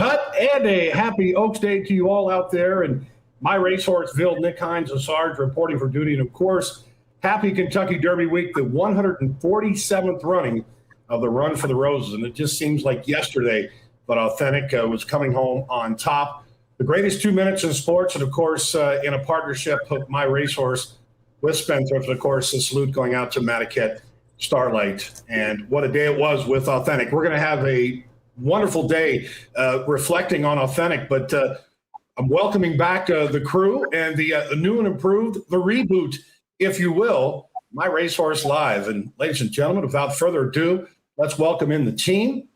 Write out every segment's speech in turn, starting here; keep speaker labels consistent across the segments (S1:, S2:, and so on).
S1: Hut, and a happy Oaks Day to you all out there. And my racehorse, Nick Hines and Sarge reporting for duty. And of course, happy Kentucky Derby week, the 147th running of the Run for the Roses. And it just seems like yesterday, but Authentic was coming home on top. The greatest 2 minutes in sports, and of course, in a partnership of My Racehorse with Spendthrift, of course, a salute going out to Madaket Starlight. And what a day it was with Authentic. We're going to have a wonderful day reflecting on Authentic, but I'm welcoming back the crew and the new and improved, the reboot, if you will, My Racehorse Live. And ladies and gentlemen, without further ado, let's welcome in the team.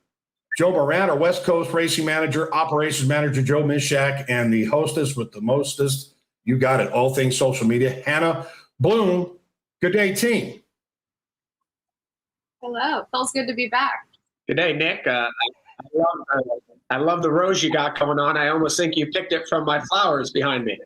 S1: Joe Moran, our West Coast Racing Manager, Operations Manager Joe Mishak, and the hostess with the mostest, you got it, all things social media, Hannah Bloom. Good day, team.
S2: Hello. Feels good to be back.
S3: Good day, Nick. I love the rose you got going on. I almost think you picked it from my flowers behind me.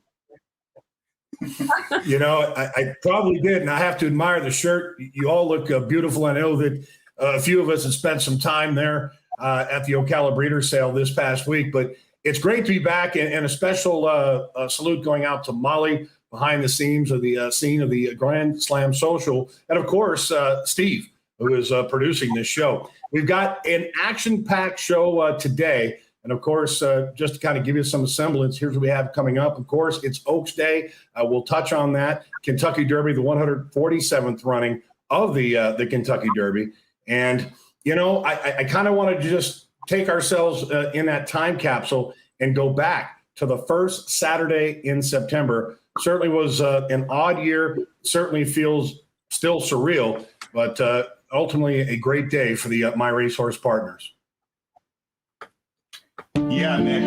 S1: You know, I probably did, and I have to admire the shirt. You all look beautiful. I know that a few of us have spent some time there at the Ocala Breeder Sale this past week, but it's great to be back, and a special salute going out to Molly behind the scenes of the scene of the Grand Slam Social, and of course, Steve, who is producing this show. We've got an action-packed show today. And, of course, just to kind of give you some semblance, here's what we have coming up. Of course, it's Oaks Day. We'll touch on that. Kentucky Derby, the 147th running of the Kentucky Derby. And, you know, I kind of wanted to just take ourselves in that time capsule and go back to the first Saturday in September. Certainly was an odd year. Certainly feels still surreal, but ultimately a great day for the My Racehorse partners.
S4: Yeah, Nick,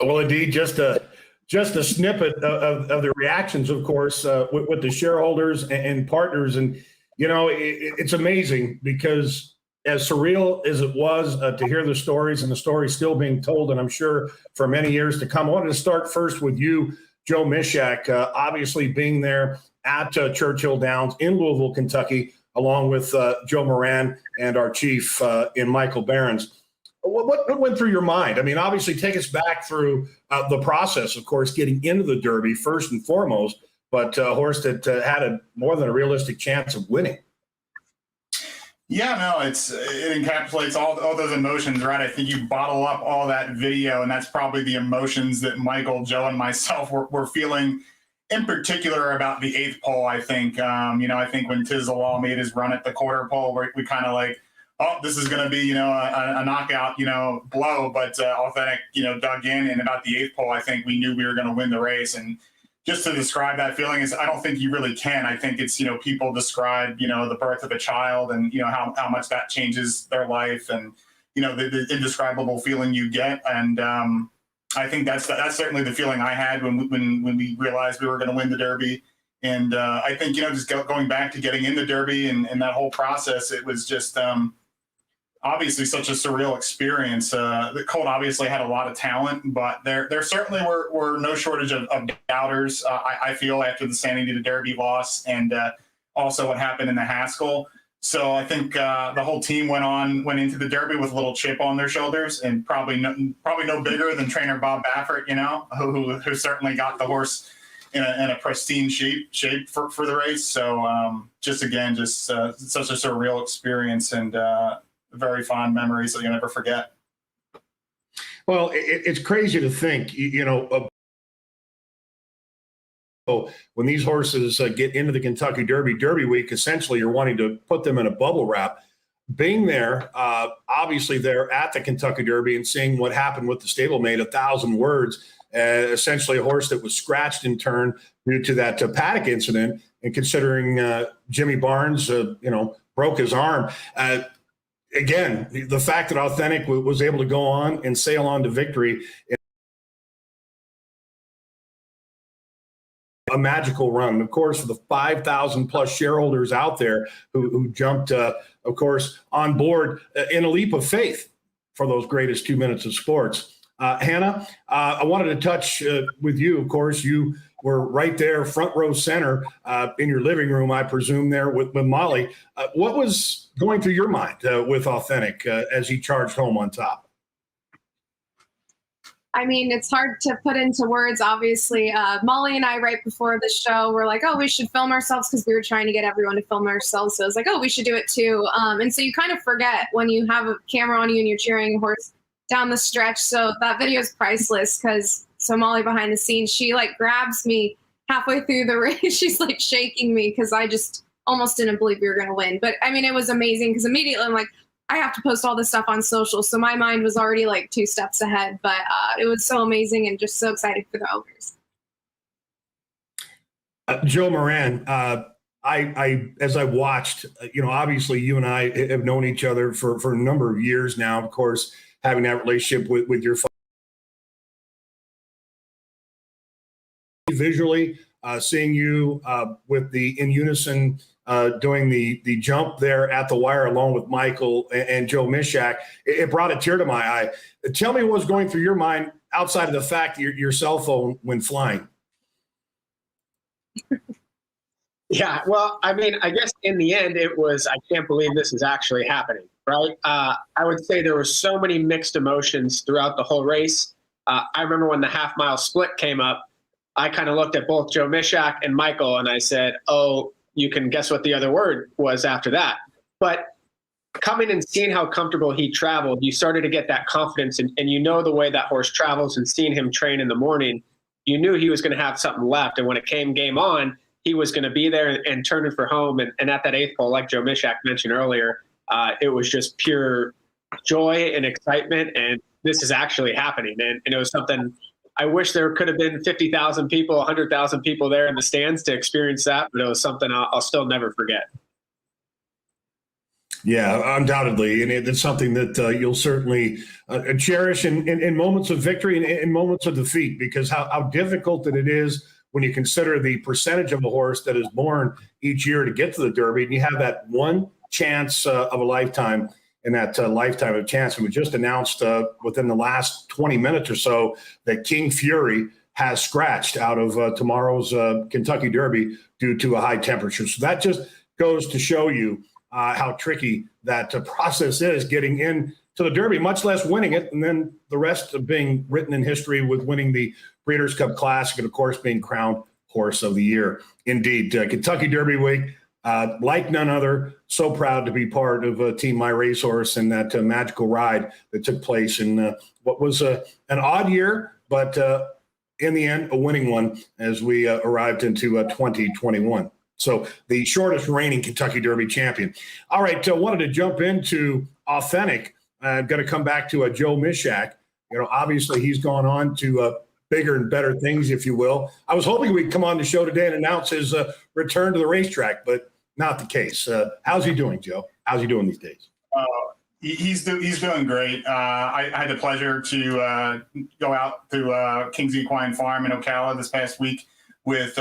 S1: Well, indeed, just a snippet of the reactions, of course, with the shareholders and partners. And, you know, it's amazing because as surreal as it was to hear the stories and the stories still being told, and I'm sure for many years to come, I wanted to start first with you, Joe Mishak, obviously being there at Churchill Downs in Louisville, Kentucky, along with Joe Moran and our chief in Michael Behrens. What went through your mind? I mean, obviously, take us back through the process, of course, getting into the Derby first and foremost, but a horse that had more than a realistic chance of winning.
S4: Yeah, no, it encapsulates all those emotions, right? I think you bottle up all that video, and that's probably the emotions that Michael, Joe, and myself were feeling in particular about the eighth pole, I think. I think when Tiz the Law made his run at the quarter pole, we kind of like, oh, this is going to be, a knockout, blow. But Authentic, dug in. And about the eighth pole, I think we knew we were going to win the race. And just to describe that feeling is, I don't think you really can. I think it's, people describe, the birth of a child and, how much that changes their life. And, the indescribable feeling you get. And I think that's certainly the feeling I had when we realized we were going to win the Derby. And I think, just going back to getting in the Derby and that whole process, it was just obviously such a surreal experience. The Colt obviously had a lot of talent, but there certainly were no shortage of doubters. I feel after the Sanity to Derby loss and also what happened in the Haskell. So I think the whole team went into the Derby with a little chip on their shoulders, and probably no bigger than trainer Bob Baffert, who certainly got the horse in a pristine shape for the race. So just such a surreal experience and very fond memories that you'll never forget.
S1: Well, it's crazy to think, when these horses get into the Kentucky Derby week, essentially you're wanting to put them in a bubble wrap. Being there, obviously there at the Kentucky Derby and seeing what happened with the stablemate, 1,000 words, essentially a horse that was scratched in turn due to that paddock incident, and considering Jimmy Barnes, broke his arm. Again, the fact that Authentic was able to go on and sail on to victory, a magical run, of course, for the 5,000 plus shareholders out there who jumped, of course, on board in a leap of faith for those greatest 2 minutes of sports. Hannah, I wanted to touch with you. Of course, you were right there, front row center in your living room, I presume, there with Molly. What was going through your mind with Authentic as he charged home on top?
S2: I mean, it's hard to put into words, obviously. Molly and I, right before the show, were like, oh, we should film ourselves, because we were trying to get everyone to film ourselves. So I was like, oh, we should do it too. And so you kind of forget when you have a camera on you and you're cheering a horse down the stretch. So that video is priceless, because Molly behind the scenes, she grabs me halfway through the race. She's shaking me because I just almost didn't believe we were going to win. But I mean, it was amazing, because immediately I'm like, I have to post all this stuff on social. So my mind was already 2 steps ahead, but it was so amazing and just so excited for the owners.
S1: Joe Moran, as I watched, obviously you and I have known each other for a number of years now, of course, having that relationship with your father. Visually, seeing you with the In Unison doing the jump there at the wire along with Michael and Joe Mishak, it brought a tear to my eye. Tell me what was going through your mind outside of the fact that your cell phone went flying.
S3: Yeah, well, I mean, I guess in the end, it was, I can't believe this is actually happening, right? I would say there were so many mixed emotions throughout the whole race. I remember when the half-mile split came up, I kind of looked at both Joe Mishak and Michael, and I said, oh, you can guess what the other word was after that. But coming and seeing how comfortable he traveled, you started to get that confidence, and the way that horse travels, and seeing him train in the morning, you knew he was going to have something left. And when it came game on, he was going to be there and turning for home. And at that 8th pole, like Joe Mishak mentioned earlier, it was just pure joy and excitement. And this is actually happening. And it was something I wish there could have been 50,000 people, 100,000 people there in the stands to experience that, but it was something I'll still never forget.
S1: Yeah, undoubtedly. And it's something that you'll certainly cherish in moments of victory and in moments of defeat, because how difficult it is when you consider the percentage of a horse that is born each year to get to the Derby, and you have that one chance of a lifetime. In that lifetime of chance, and we just announced within the last 20 minutes or so that King Fury has scratched out of tomorrow's Kentucky Derby due to a high temperature. So that just goes to show you how tricky that process is, getting into the Derby, much less winning it, and then the rest of being written in history with winning the Breeders' Cup Classic and, of course, being crowned Horse of the Year. Indeed, Kentucky Derby week. Like none other, so proud to be part of Team MyRacehorse and that magical ride that took place in what was an odd year, but in the end, a winning one as we arrived into 2021. So the shortest reigning Kentucky Derby champion. All right, wanted to jump into Authentic. I'm going to come back to Joe Mishak. Obviously he's gone on to bigger and better things, if you will. I was hoping we'd come on the show today and announce his return to the racetrack, but not the case. How's he doing, Joe? How's he doing these days?
S4: He's doing great. I had the pleasure to go out to King's Equine Farm in Ocala this past week with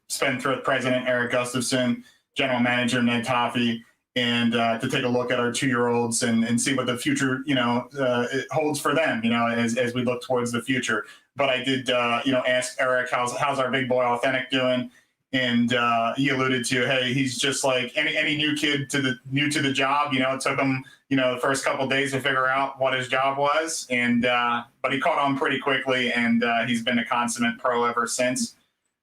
S4: Spendthrift President Eric Gustafson, General Manager Ned Toffee, and to take a look at our 2-year-olds and see what the future, it holds for them, as we look towards the future. But I did, ask Eric, how's our big boy Authentic doing? And he alluded to, hey, he's just like any new kid new to the job. It took him, the first couple of days to figure out what his job was, and but he caught on pretty quickly, and he's been a consummate pro ever since.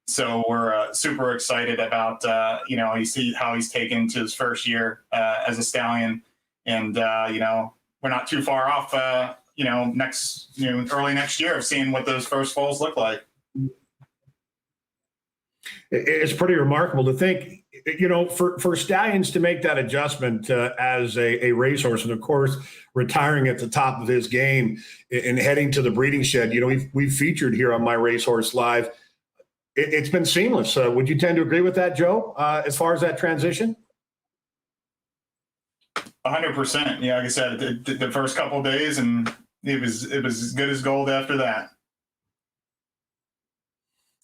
S4: So we're super excited about you see how he's taken to his first year as a stallion, and we're not too far off. Early next year of seeing what those first foals look like.
S1: It's pretty remarkable to think, for stallions to make that adjustment as a racehorse, and of course retiring at the top of his game and heading to the breeding shed. We've featured here on My Racehorse Live. It's been seamless. Would you tend to agree with that, Joe, as far as that transition?
S4: 100%. Yeah, like I said, the first couple of days, and it was as good as gold after that.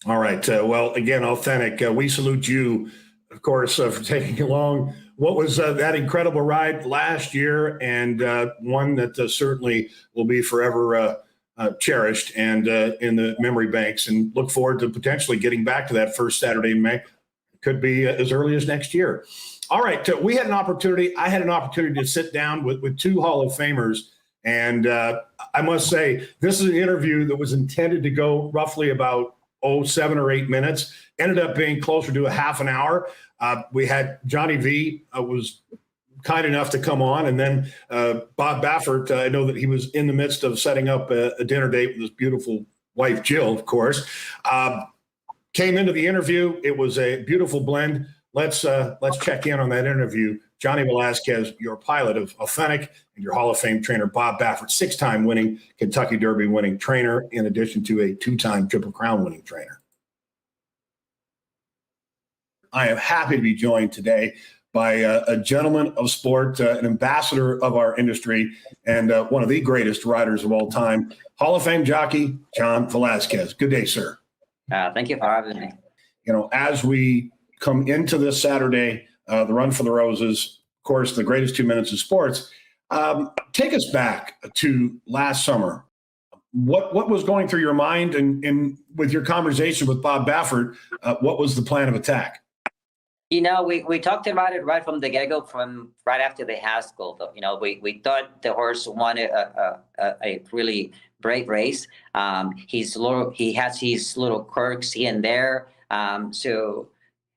S1: All right. Well, again, Authentic, we salute you, of course, for taking along what was that incredible ride last year, and one that certainly will be forever cherished and in the memory banks, and look forward to potentially getting back to that first Saturday in May. Could be as early as next year. All right. I had an opportunity to sit down with 2 Hall of Famers. And I must say, this is an interview that was intended to go roughly about 7 or 8 minutes. Ended up being closer to a half an hour. We had Johnny V was kind enough to come on. And then Bob Baffert, I know that he was in the midst of setting up a dinner date with his beautiful wife, Jill, of course. Came into the interview. It was a beautiful blend. Let's check in on that interview. Johnny Velazquez, your pilot of Authentic, and your Hall of Fame trainer, Bob Baffert, 6-time winning Kentucky Derby winning trainer, in addition to a 2-time Triple Crown winning trainer. I am happy to be joined today by a gentleman of sport, an ambassador of our industry, and one of the greatest riders of all time, Hall of Fame jockey, John Velazquez. Good day, sir.
S5: Thank you for having me.
S1: As we come into this Saturday, the Run for the Roses, of course, the greatest 2 minutes of sports. Take us back to last summer. What was going through your mind, and with your conversation with Bob Baffert, what was the plan of attack?
S5: We talked about it right from the get-go, from right after the Haskell. We thought the horse wanted a really great race. He has his little quirks here and there.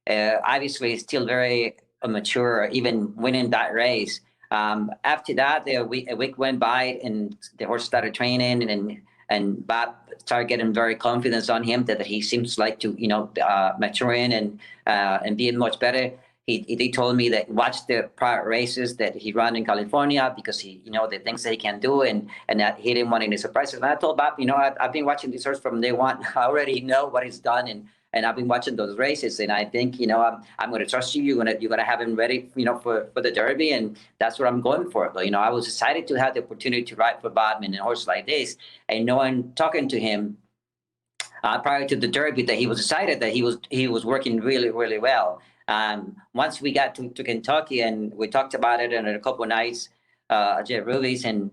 S5: Obviously, he's still very immature, even winning that race. After that, a week went by, and the horse started training, and Bob started getting very confidence on him that he seems like to, maturing and being much better. He told me that watch the prior races that he ran in California, because he, the things that he can do, and that he didn't want any surprises. And I told Bob, I've been watching this horse from day one. I already know what he's done, and I've been watching those races, and I think, I'm going to trust you. You're going to have him ready, for the Derby, and that's what I'm going for. But, I was excited to have the opportunity to ride for Bob in a horse like this, and talking to him prior to the Derby, that he was excited, that he was working really, really well. Once we got to Kentucky, and we talked about it in a couple of nights at Jet Ruby's, and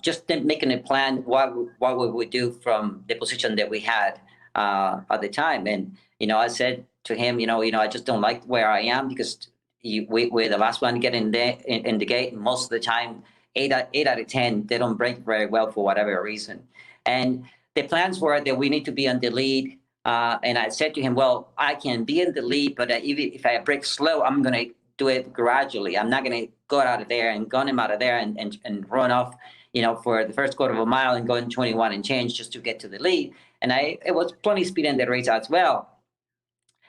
S5: just making a plan what we would do from the position that we had at the time. And I said to him, I just don't like where I am, because we're the last one getting there in the gate, and most of the time 8 out of 10 they don't break very well for whatever reason. And the plans were that we need to be on the lead, and I said to him, well, I can be in the lead, but if I break slow, I'm going to do it gradually. I'm not going to go out of there and gun him out of there and run off for the first quarter of a mile and go in 21 and change just to get to the lead. And it was plenty speed in the race as well.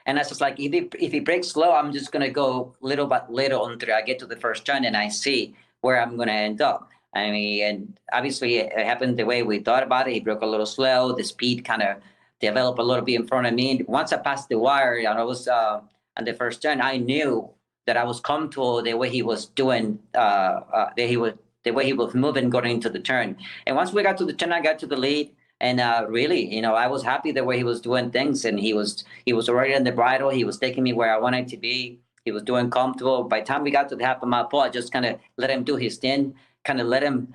S5: And I was just like, if he breaks slow, I'm just going to go little by little until I get to the first turn, and I see where I'm going to end up. I mean, and obviously it happened the way we thought about it. He broke a little slow. The speed kind of developed a little bit in front of me. And once I passed the wire, and I was on the first turn, I knew that I was comfortable the way he was doing, that he was the way he was moving going into the turn. And once we got to the turn, I got to the lead. And really, you know, I was happy the way he was doing things, and he was already on the bridle. He was taking me where I wanted to be. He was doing comfortable. By the time we got to the half a mile pole, I just kind of let him do his thing, kind of let him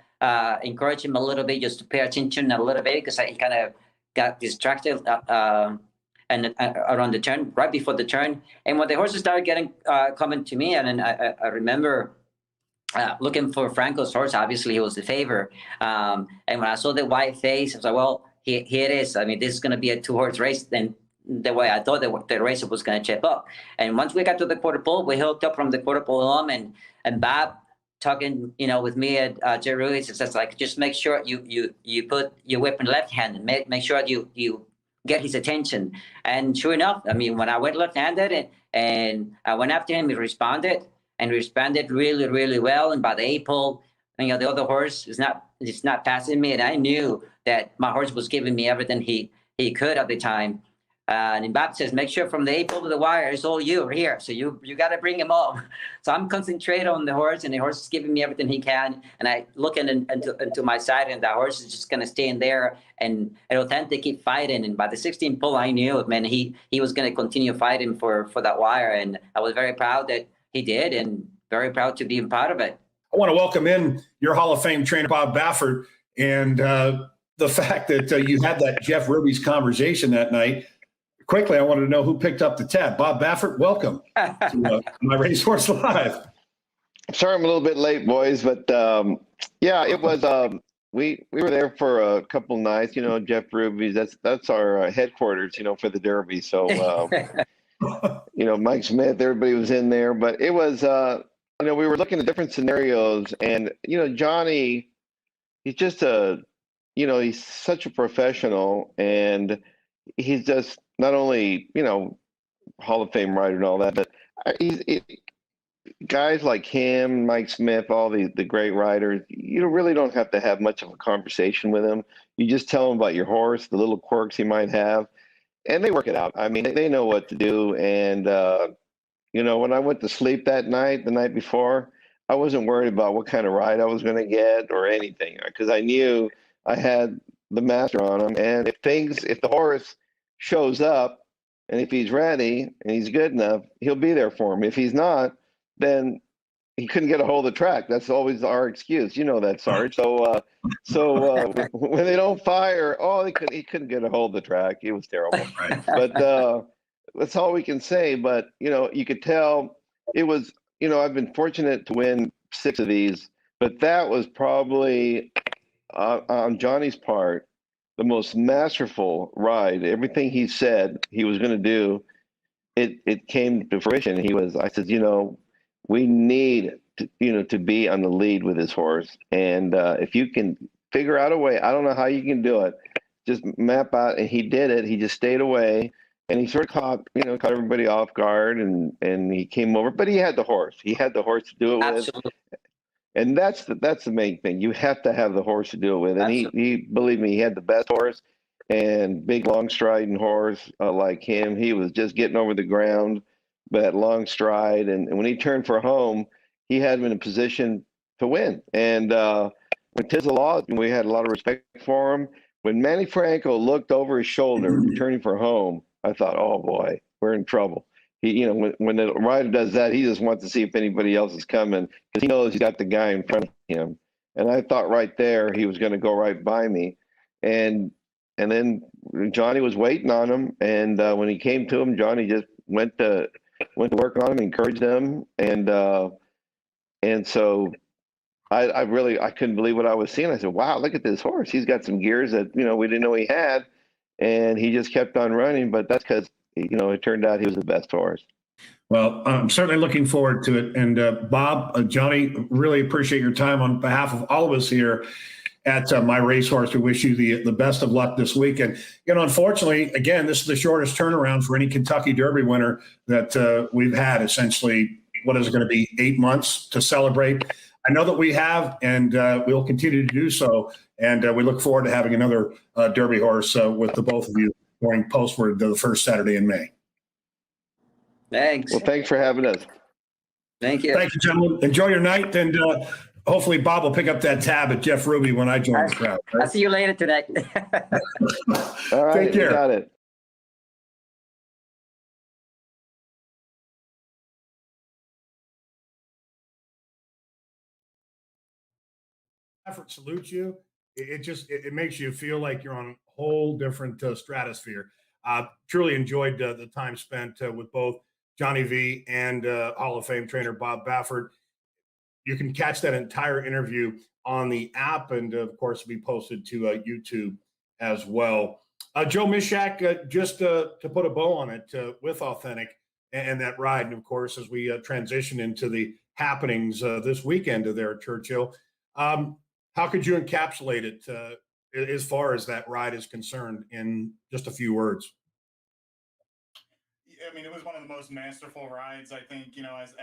S5: encourage him a little bit, just to pay attention a little bit, because he kind of got distracted and around the turn, right before the turn. And when the horses started getting coming to me, and then I remember looking for Franco's horse. Obviously, he was the favor. And when I saw the white face, I was like, well, here it is. I mean, this is going to be a 2-horse race. Then the way I thought the race was going to chip up. And once we got to the quarter pole, we hooked up from the quarter pole on, and Bob talking, you know, with me at Jerry Ruiz, it says, like, just make sure you put your whip in left hand, and make sure you get his attention. And sure enough, I mean, when I went left-handed and I went after him, he responded really, really well. And by the 8 pole, you know, the other horse is not passing me, and I knew that my horse was giving me everything he could at the time. And Bob says, make sure from the 8 pole to the wire, it's all you here. So you got to bring him home. So I'm concentrated on the horse, and the horse is giving me everything he can. And I look into my side, and the horse is just going to stay in there and authentic, keep fighting. And by the 16 pole, I knew, man, he was going to continue fighting for that wire. And I was very proud that he did, and very proud to be a part of it.
S1: I want to welcome in your Hall of Fame trainer, Bob Baffert, and the fact that you had that Jeff Ruby's conversation that night. Quickly, I wanted to know who picked up the tab. Bob Baffert, welcome to My Racehorse Live.
S6: Sorry I'm a little bit late, boys, but yeah, it was. We were there for a couple nights. You know, Jeff Ruby's. That's our headquarters. You know, for the Derby. So you know, Mike Smith, everybody was in there, but it was. You know, we were looking at different scenarios, and you know, Johnny, he's just you know, he's such a professional, and he's just not only, you know, Hall of Fame rider and all that, but guys like him, Mike Smith, all the great riders, you really don't have to have much of a conversation with him. You just tell them about your horse, the little quirks he might have, and they work it out. I mean, they know what to do. And, you know, when I went to sleep that night, the night before, I wasn't worried about what kind of ride I was going to get or anything, because I knew I had the master on him. And if the horse shows up, and if he's ready and he's good enough, he'll be there for him. If he's not, then he couldn't get a hold of the track. That's always our excuse. You know that, Sarge. So when they don't fire, he couldn't get a hold of the track. It was terrible.
S1: Right.
S6: But that's all we can say. But, you know, you could tell it was, you know, I've been fortunate to win 6 of these, but that was probably on Johnny's part, the most masterful ride. Everything he said he was going to do, it came to fruition. I said, you know, we need to be on the lead with this horse. And if you can figure out a way, I don't know how you can do it, just map out. And he did it. He just stayed away, and he sort of caught everybody off guard, and he came over, but he had the horse. He had the horse to do it
S5: Absolutely.
S6: with. And that's the main thing. You have to have the horse to do it with. And he believe me, he had the best horse, and big, long striding horse like him. He was just getting over the ground, but long stride. And when he turned for home, he had him in a position to win. And with Tizelaw, we had a lot of respect for him. When Manny Franco looked over his shoulder, turning for home, I thought, oh boy, we're in trouble. He, you know, when the rider does that, he just wants to see if anybody else is coming, because he knows he's got the guy in front of him. And I thought right there he was going to go right by me, and then Johnny was waiting on him. And when he came to him, Johnny just went to work on him, encouraged him, and so I couldn't believe what I was seeing. I said, wow, look at this horse. He's got some gears that we didn't know he had, and he just kept on running. But that's because it turned out he was the best horse.
S1: Well, I'm certainly looking forward to it. And Bob, Johnny, really appreciate your time on behalf of all of us here at My Racehorse. We wish you the best of luck this weekend. Unfortunately, again, this is the shortest turnaround for any Kentucky Derby winner that we've had. Essentially, what is it going to be, 8 months to celebrate? I know that we have, and we'll continue to do so. And we look forward to having another Derby horse with the both of you going postward to the first Saturday in May.
S5: Thanks.
S6: Well, thanks for having us.
S5: Thank you.
S1: Thank you, gentlemen. Enjoy your night, and Hopefully, Bob will pick up that tab at Jeff Ruby when I join the crowd.
S5: I'll see you later today.
S6: All right,
S1: Take care.
S6: you got it.
S1: Baffert salutes you. It makes you feel like you're on a whole different stratosphere. Truly enjoyed the time spent with both Johnny V and Hall of Fame trainer Bob Baffert. You can catch that entire interview on the app, and of course, be posted to YouTube as well. Joe Mishak, just to put a bow on it with Authentic and that ride, and of course, as we transition into the happenings this weekend there at Churchill, how could you encapsulate it as far as that ride is concerned in just a few words?
S4: I mean, it was one of the most masterful rides, I think,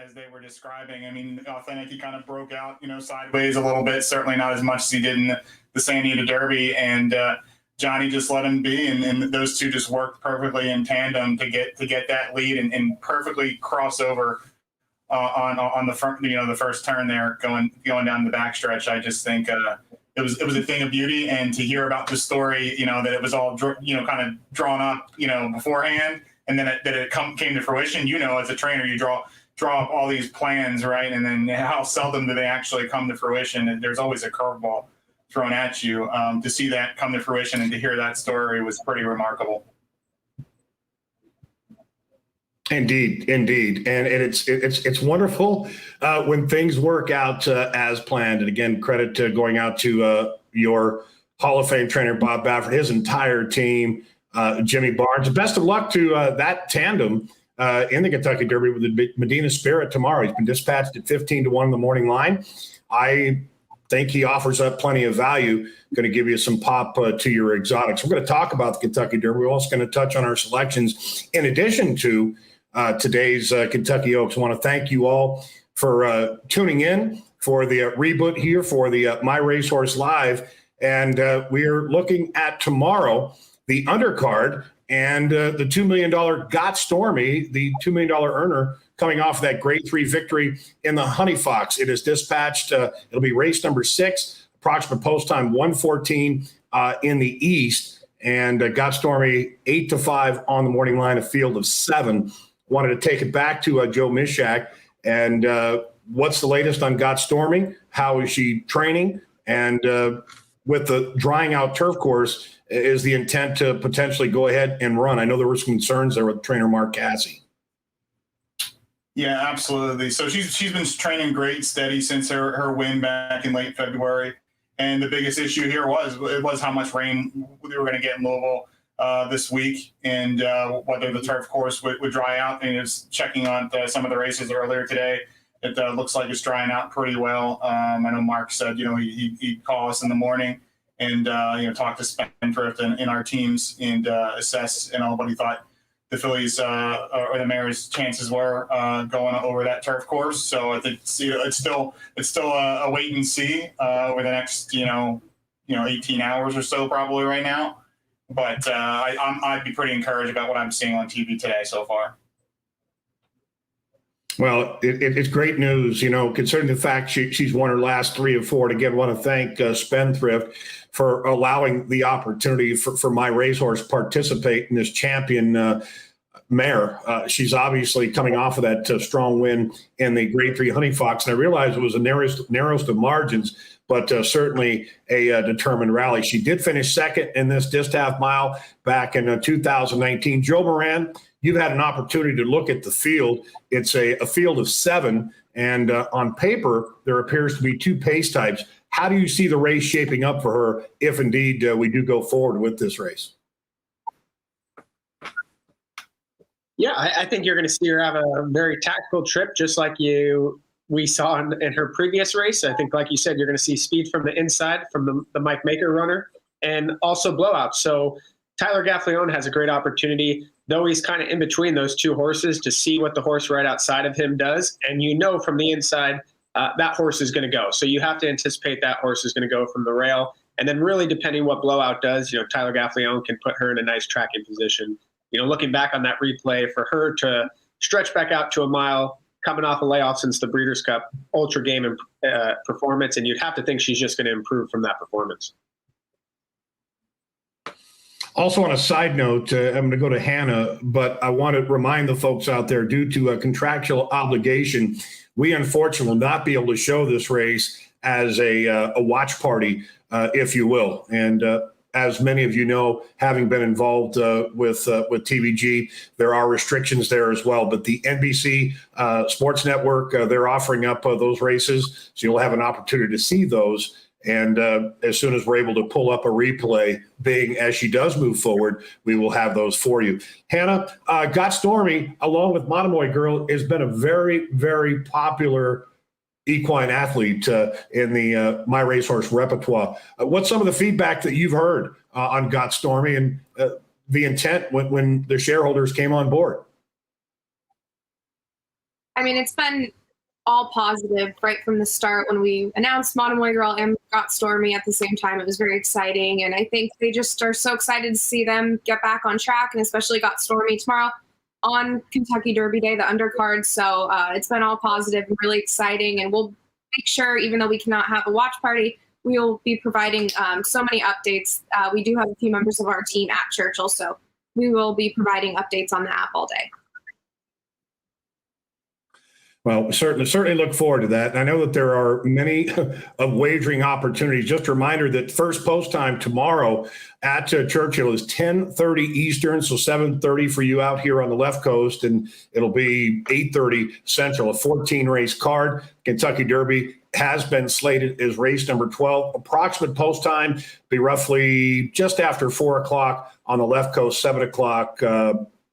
S4: as they were describing. I mean, Authentic, he kind of broke out, sideways a little bit, certainly not as much as he did in the San Diego Derby. And Johnny just let him be. And those two just worked perfectly in tandem to get that lead and perfectly cross over on the front, the first turn there going down the backstretch. I just think it was a thing of beauty. And to hear about the story, that it was all, kind of drawn up, beforehand. And then it came to fruition. As a trainer, you draw up all these plans, right? And then how seldom do they actually come to fruition? And there's always a curveball thrown at you. To see that come to fruition and to hear that story was pretty remarkable.
S1: Indeed, and it's wonderful when things work out as planned. And again, credit to going out to your Hall of Fame trainer Bob Baffert, his entire team. Jimmy Barnes. Best of luck to that tandem in the Kentucky Derby with the Medina Spirit tomorrow. He's been dispatched at 15-1 in the morning line. I think he offers up plenty of value. Going to give you some pop to your exotics. We're going to talk about the Kentucky Derby. We're also going to touch on our selections in addition to today's Kentucky Oaks. I want to thank you all for tuning in for the reboot here for the MyRacehorse Live. And we're looking at tomorrow, the undercard, and the $2 million Got Stormy, the $2 million earner coming off that grade 3 victory in the Honey Fox. It is dispatched. It'll be race number 6, approximate post time 1:14 in the East. And Got Stormy 8-5 on the morning line, a field of 7. Wanted to take it back to Joe Mishak. And what's the latest on Got Stormy? How is she training? And with the drying out turf course, is the intent to potentially go ahead and run? I know there were some concerns there with trainer Mark Cassie.
S4: Yeah, absolutely. So she's been training great, steady since her win back in late February. And the biggest issue here was how much rain we were going to get in Louisville this week, and whether the turf course would dry out. And it's checking on some of the races earlier today. It looks like it's drying out pretty well. I know Mark said, he'd call us in the morning and talk to Spendthrift and our teams and assess what he thought the fillies or the mare's chances were going over that turf course. So I think it's still a wait and see over the next 18 hours or so probably right now. But I'd be pretty encouraged about what I'm seeing on TV today so far.
S1: Well, it's great news, considering the fact she's won her last 3 of 4. And again, want to thank Spendthrift for allowing the opportunity for MyRacehorse participate in this champion mare. She's obviously coming off of that strong win in the Grade 3 Honey Fox. And I realized it was the narrowest of margins, but certainly a determined rally. She did finish second in this distaff mile back in 2019. Joe Moran, you've had an opportunity to look at the field. It's a field of 7, and on paper, there appears to be 2 pace types. How do you see the race shaping up for her if indeed we do go forward with this race?
S3: Yeah, I think you're going to see her have a very tactical trip, just like we saw in her previous race. I think, like you said, you're going to see speed from the inside from the Mike Maker runner, and also blowouts. So Tyler Gaffleone has a great opportunity, though he's kind of in between those 2 horses, to see what the horse right outside of him does. And from the inside, that horse is going to go. So you have to anticipate that horse is going to go from the rail. And then really depending what blowout does, Tyler Gaffleone can put her in a nice tracking position. Looking back on that replay, for her to stretch back out to a mile, coming off a layoff since the Breeders' Cup, ultra game performance, and you'd have to think she's just going to improve from that performance.
S1: Also, on a side note, I'm going to go to Hannah, but I want to remind the folks out there, due to a contractual obligation, we unfortunately will not be able to show this race as a watch party, if you will. And as many of you know, having been involved with TVG, there are restrictions there as well. But the NBC Sports Network, they're offering up those races, so you'll have an opportunity to see those. And as soon as we're able to pull up a replay, being as she does move forward, we will have those for you. Hannah, Got Stormy, along with Monomoy Girl, has been a very, very popular equine athlete in the MyRacehorse repertoire. What's some of the feedback that you've heard on Got Stormy and the intent when the shareholders came on board?
S2: I mean, it's been all positive right from the start. When we announced Monomoy Girl and Got Stormy at the same time, it was very exciting. And I think they just are so excited to see them get back on track, and especially Got Stormy tomorrow on Kentucky Derby Day, the undercard. So it's been all positive and really exciting. And we'll make sure, even though we cannot have a watch party, we'll be providing so many updates. We do have a few members of our team at Churchill, so we will be providing updates on the app all day.
S1: Well, certainly look forward to that. And I know that there are many of wagering opportunities. Just a reminder that first post time tomorrow at Churchill is 10:30 Eastern, so 7:30 for you out here on the left coast, and it'll be 8:30 Central. A 14-race card. Kentucky Derby has been slated as race number 12. Approximate post time be roughly just after 4 o'clock on the left coast, 7 o'clock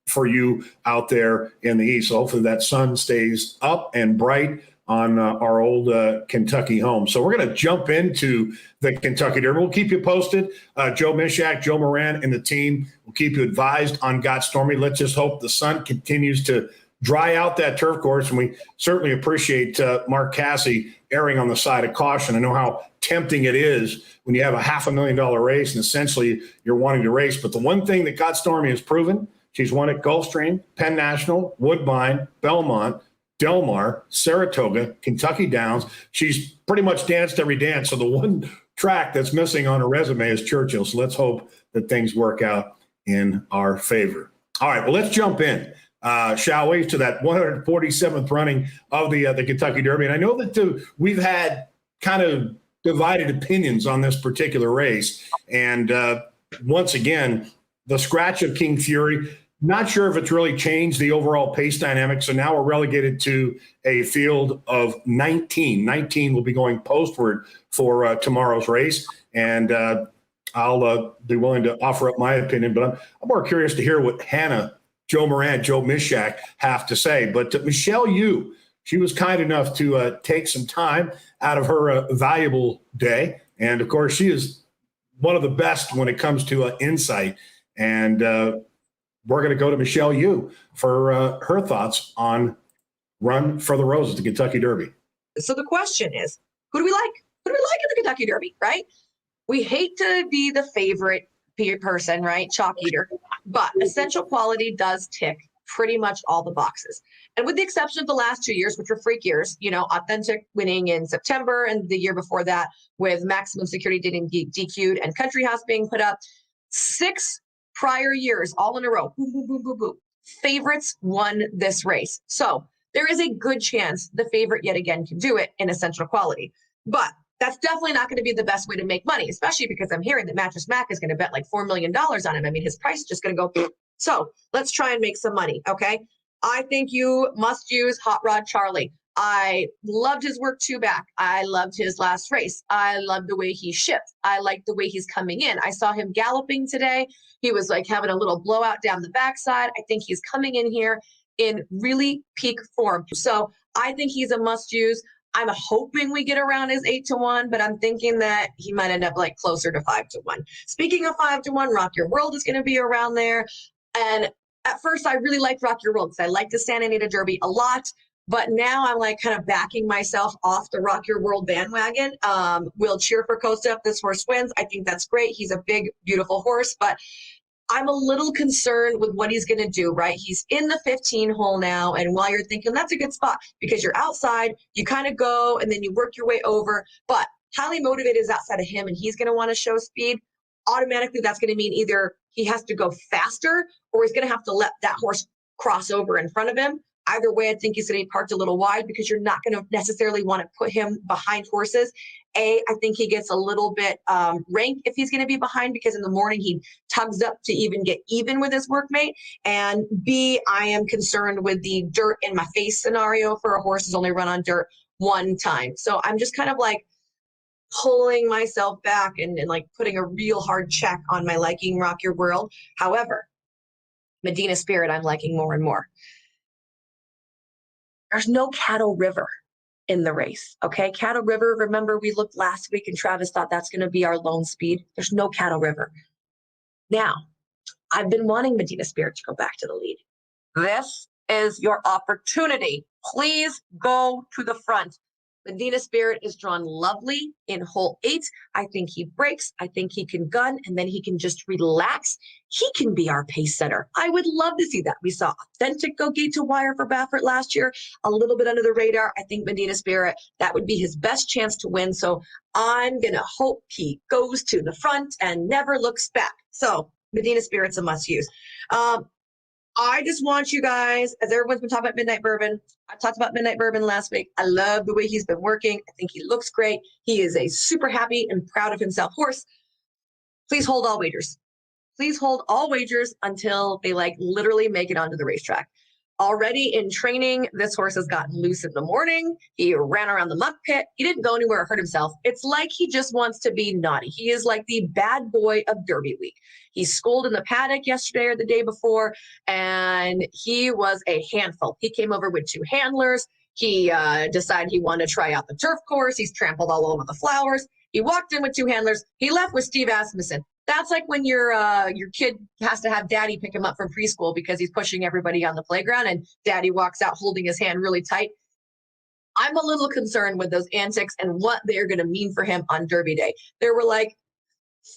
S1: for you out there in the east. So hopefully that sun stays up and bright on our old Kentucky home. So we're going to jump into the Kentucky Derby. We'll keep you posted. Joe Mishak, Joe Moran, and the team will keep you advised on Got Stormy. Let's just hope the sun continues to dry out that turf course. And we certainly appreciate Mark Cassie erring on the side of caution. I know how tempting it is when you have a $500,000 race and essentially you're wanting to race. But the one thing that Got Stormy has proven, she's won at Gulfstream, Penn National, Woodbine, Belmont, Del Mar, Saratoga, Kentucky Downs. She's pretty much danced every dance. So the one track that's missing on her resume is Churchill. So let's hope that things work out in our favor. All right, well, let's jump in, shall we, to that 147th running of the Kentucky Derby. And I know that we've had kind of divided opinions on this particular race. And once again, the scratch of King Fury, not sure if it's really changed the overall pace dynamic. So now we're relegated to a field of 19. 19 will be going postward for tomorrow's race. And I'll be willing to offer up my opinion, but I'm more curious to hear what Hannah, Joe Moran, Joe Mishak have to say. But Michelle Yu, she was kind enough to take some time out of her valuable day. And, of course, she is one of the best when it comes to insight. And we're going to go to Michelle Yu for her thoughts on Run for the Roses, the Kentucky Derby.
S7: So the question is, who do we like? Who do we like in the Kentucky Derby, right? We hate to be the favorite person, right? Chalk eater. But essential quality does tick pretty much all the boxes. And with the exception of the last 2 years, which were freak years, you know, Authentic winning in September and the year before that with Maximum Security getting DQ'd and Country House being put up, 6 prior years, all in a row, boom, boom, boom, boom, boom. Favorites won this race. So there is a good chance the favorite yet again can do it in essential quality. But that's definitely not going to be the best way to make money, especially because I'm hearing that Mattress Mac is going to bet like $4 million on him. I mean, his price is just going to go. So let's try and make some money, okay? I think you must use Hot Rod Charlie. I loved his work two back. I loved his last race. I loved the way he shipped. I liked the way he's coming in. I saw him galloping today. He was like having a little blowout down the backside. I think he's coming in here in really peak form. So I think he's a must use. I'm hoping we get around his 8-1, but I'm thinking that he might end up like closer to 5-1. Speaking of 5-1, Rock Your World is going to be around there. And at first I really liked Rock Your World because I liked the Santa Anita Derby a lot. But now I'm like kind of backing myself off the Rock Your World bandwagon. We'll cheer for Costa if this horse wins. I think that's great. He's a big, beautiful horse. But I'm a little concerned with what he's going to do, right? He's in the 15 hole now. And while you're thinking that's a good spot because you're outside, you kind of go and then you work your way over. But highly motivated is outside of him and he's going to want to show speed. Automatically, that's going to mean either he has to go faster or he's going to have to let that horse cross over in front of him. Either way, I think he's going to be parked a little wide because you're not going to necessarily want to put him behind horses. I think he gets a little bit rank if he's going to be behind because in the morning he tugs up to even get even with his workmate. And B, I am concerned with the dirt in my face scenario for a horse who's only run on dirt one time. So I'm just kind of like pulling myself back and like putting a real hard check on my liking Rock Your World. However, Medina Spirit, I'm liking more and more. There's no Cattle River in the race, okay? Cattle River, remember we looked last week and Travis thought that's going to be our lone speed. There's no Cattle River. Now, I've been wanting Medina Spirit to go back to the lead. This is your opportunity. Please go to the front. Medina Spirit is drawn lovely in hole 8. I think he breaks. I think he can gun, and then he can just relax. He can be our pace setter. I would love to see that. We saw authentic go gate to wire for Baffert last year, a little bit under the radar. I think Medina Spirit, that would be his best chance to win. So I'm going to hope he goes to the front and never looks back. So Medina Spirit's a must use. I just want you guys, as everyone's been talking about Midnight Bourbon, I talked about Midnight Bourbon last week. I love the way he's been working. I think he looks great. He is a super happy and proud of himself horse. Please hold all wagers. Please hold all wagers until they like literally make it onto the racetrack. Already in training, this horse has gotten loose in the morning. He ran around the muck pit. He didn't go anywhere or hurt himself. It's like he just wants to be naughty. He is like the bad boy of Derby Week. He schooled in the paddock yesterday or the day before, and he was a handful. He came over with 2 handlers. He decided he wanted to try out the turf course. He's trampled all over the flowers. He walked in with 2 handlers. He left with Steve Asmussen. That's like when your kid has to have daddy pick him up from preschool because he's pushing everybody on the playground and daddy walks out holding his hand really tight. I'm a little concerned with those antics and what they're going to mean for him on Derby Day. There were like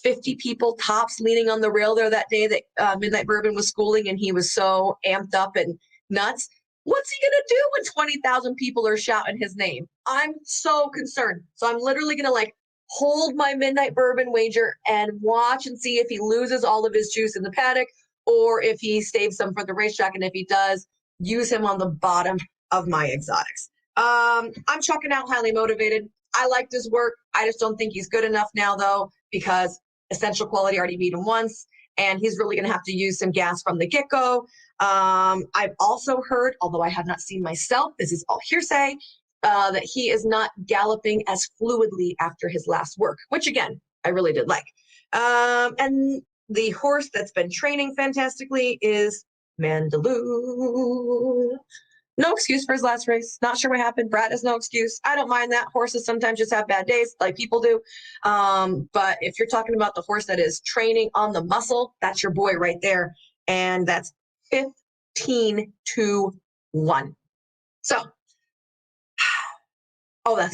S7: 50 people tops leaning on the rail there that day that Midnight Bourbon was schooling, and he was so amped up and nuts. What's he going to do when 20,000 people are shouting his name? I'm so concerned. So I'm literally going to like hold my Midnight Bourbon wager and watch and see if he loses all of his juice in the paddock or if he saves some for the racetrack. And if he does, use him on the bottom of my exotics. I'm chucking out Highly Motivated. I liked his work. I just don't think he's good enough now, though, because Essential Quality already beat him once, and he's really going to have to use some gas from the get-go. I've also heard, although I have not seen myself, this is all hearsay, that he is not galloping as fluidly after his last work, which again, I really did like. And the horse that's been training fantastically is Mandaloo. No excuse for his last race. Not sure what happened. Brad has no excuse. I don't mind that. Horses sometimes just have bad days like people do. But if you're talking about the horse that is training on the muscle, that's your boy right there. And that's 15-1. So, I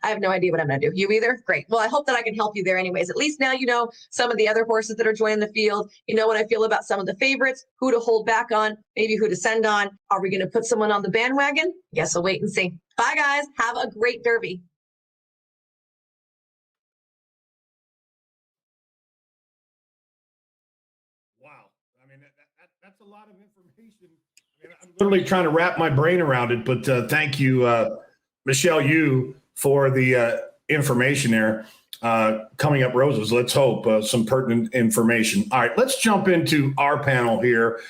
S7: have no idea what I'm going to do. You either? Great. Well, I hope that I can help you there anyways. At least now you know some of the other horses that are joining the field. You know what I feel about some of the favorites, who to hold back on, maybe who to send on. Are we going to put someone on the bandwagon? Guess we'll wait and see. Bye, guys. Have a great Derby.
S1: Wow. I mean, that's a lot of information. I mean, I'm literally trying to wrap my brain around it, but thank you, Michelle Yu, for the information there. Coming up roses, let's hope some pertinent information. All right, let's jump into our panel here.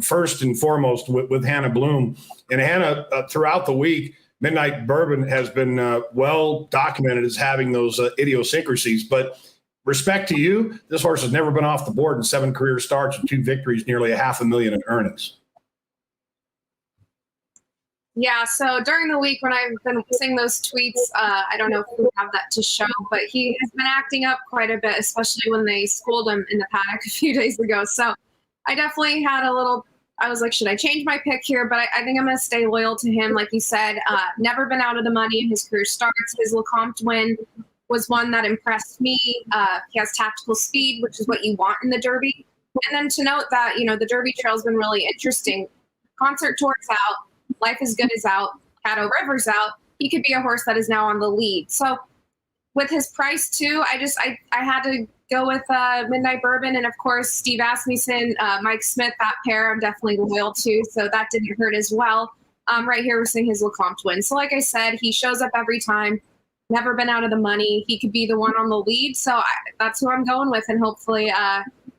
S1: First and foremost with Hannah Bloom. And Hannah, throughout the week, Midnight Bourbon has been well documented as having those idiosyncrasies. But respect to you, this horse has never been off the board in 7 career starts and 2 victories, nearly $500,000 in earnings.
S2: Yeah, so during the week when I've been seeing those tweets, I don't know if we have that to show, but he has been acting up quite a bit, especially when they schooled him in the paddock a few days ago. So I definitely had I was like, should I change my pick here? But I think I'm going to stay loyal to him. Like you said, never been out of the money in his career starts. His Lecomte win was one that impressed me. He has tactical speed, which is what you want in the Derby. And then to note that, the Derby Trail's been really interesting. Concert Tour's out, Life is Good is out, Caddo River's out. He could be a horse that is now on the lead. So with his price too, I had to go with Midnight Bourbon, and of course Steve Asmussen, Mike Smith, that pair I'm definitely loyal to, so that didn't hurt as well. Right here we're seeing his Lecomte win. So like I said, he shows up every time, never been out of the money. He could be the one on the lead, so that's who I'm going with, and hopefully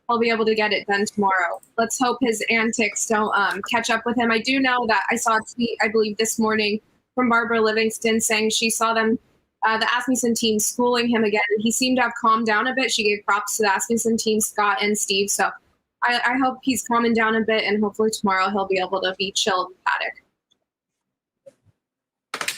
S2: he'll be able to get it done tomorrow. Let's hope his antics don't catch up with him. I do know that I saw a tweet, I believe this morning, from Barbara Livingston saying she saw them, the Asmussen team, schooling him again. He seemed to have calmed down a bit. She gave props to the Asmussen team, Scott and Steve. So I hope he's calming down a bit, and hopefully tomorrow he'll be able to be chilled in paddock.